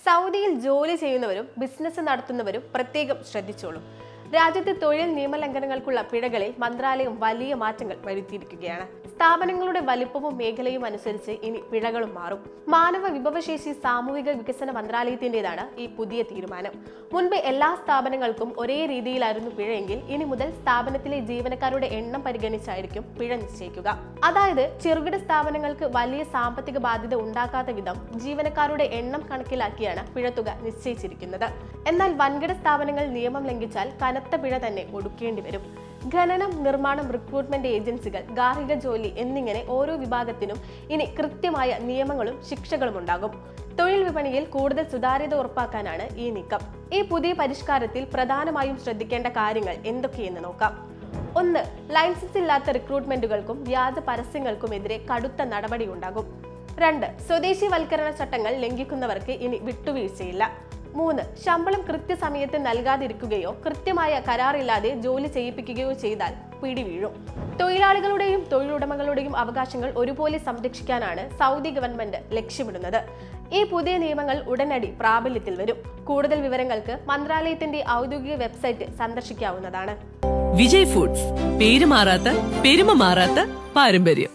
സൗദിയിൽ ജോലി ചെയ്യുന്നവരും ബിസിനസ് നടത്തുന്നവരും പ്രത്യേകം ശ്രദ്ധിച്ചോളൂ. രാജ്യത്തെ തൊഴിൽ നിയമലംഘനങ്ങൾക്കുള്ള പിഴകളിൽ മന്ത്രാലയം വലിയ മാറ്റങ്ങൾ വരുത്തിയിരിക്കുകയാണ്. സ്ഥാപനങ്ങളുടെ വലിപ്പവും മേഖലയും അനുസരിച്ച് ഇനി പിഴകളും മാറും. മാനവ വിഭവശേഷി സാമൂഹിക വികസന മന്ത്രാലയത്തിന്റേതാണ് ഈ പുതിയ തീരുമാനം. മുൻപ് എല്ലാ സ്ഥാപനങ്ങൾക്കും ഒരേ രീതിയിലായിരുന്നു പിഴയെങ്കിൽ ഇനി മുതൽ സ്ഥാപനത്തിലെ ജീവനക്കാരുടെ എണ്ണം പരിഗണിച്ചായിരിക്കും പിഴ നിശ്ചയിക്കുക. അതായത് ചെറുകിട സ്ഥാപനങ്ങൾക്ക് വലിയ സാമ്പത്തിക ബാധ്യത ഉണ്ടാക്കാത്ത വിധം ജീവനക്കാരുടെ എണ്ണം കണക്കിലാക്കിയാണ് പിഴത്തുക നിശ്ചയിച്ചിരിക്കുന്നത്. എന്നാൽ വൻകിട സ്ഥാപനങ്ങൾ നിയമം ലംഘിച്ചാൽ കനത്ത പിഴ തന്നെ ഒടുക്കേണ്ടി വരും. ഖനനം, നിർമ്മാണം, റിക്രൂട്ട്മെന്റ് ഏജൻസികൾ, ഗാർഹിക ജോലി എന്നിങ്ങനെ ഓരോ വിഭാഗത്തിനും ഇനി കൃത്യമായ നിയമങ്ങളും ശിക്ഷകളും ഉണ്ടാകും. തൊഴിൽ വിപണിയിൽ കൂടുതൽ സുതാര്യത ഉറപ്പാക്കാനാണ് ഈ നീക്കം. ഈ പുതിയ പരിഷ്കാരത്തിൽ പ്രധാനമായും ശ്രദ്ധിക്കേണ്ട കാര്യങ്ങൾ എന്തൊക്കെയെന്ന് നോക്കാം. 1. ലൈസൻസ് ഇല്ലാത്ത റിക്രൂട്ട്മെന്റുകൾക്കും വ്യാജ പരസ്യങ്ങൾക്കുമെതിരെ കടുത്ത നടപടി ഉണ്ടാകും. 2. സ്വദേശിവൽക്കരണ ചട്ടങ്ങൾ ലംഘിക്കുന്നവർക്ക് ഇനി വിട്ടുവീഴ്ചയില്ല. 3. ശമ്പളം കൃത്യസമയത്ത് നൽകാതിരിക്കുകയോ കൃത്യമായ കരാറില്ലാതെ ജോലി ചെയ്യിപ്പിക്കുകയോ ചെയ്താൽ പിടിവീഴും. തൊഴിലാളികളുടെയും തൊഴിലുടമകളുടെയും അവകാശങ്ങൾ ഒരുപോലെ സംരക്ഷിക്കാനാണ് സൗദി ഗവൺമെന്റ് ലക്ഷ്യമിടുന്നത്. ഈ പുതിയ നിയമങ്ങൾ ഉടനടി പ്രാബല്യത്തിൽ വരും. കൂടുതൽ വിവരങ്ങൾക്ക് മന്ത്രാലയത്തിന്റെ ഔദ്യോഗിക വെബ്സൈറ്റ് സന്ദർശിക്കാവുന്നതാണ്. വിജയ് ഫുഡ്സ്, പേര് മാറാത്ത പെരുമ മാറാത്ത പാരമ്പര്യം.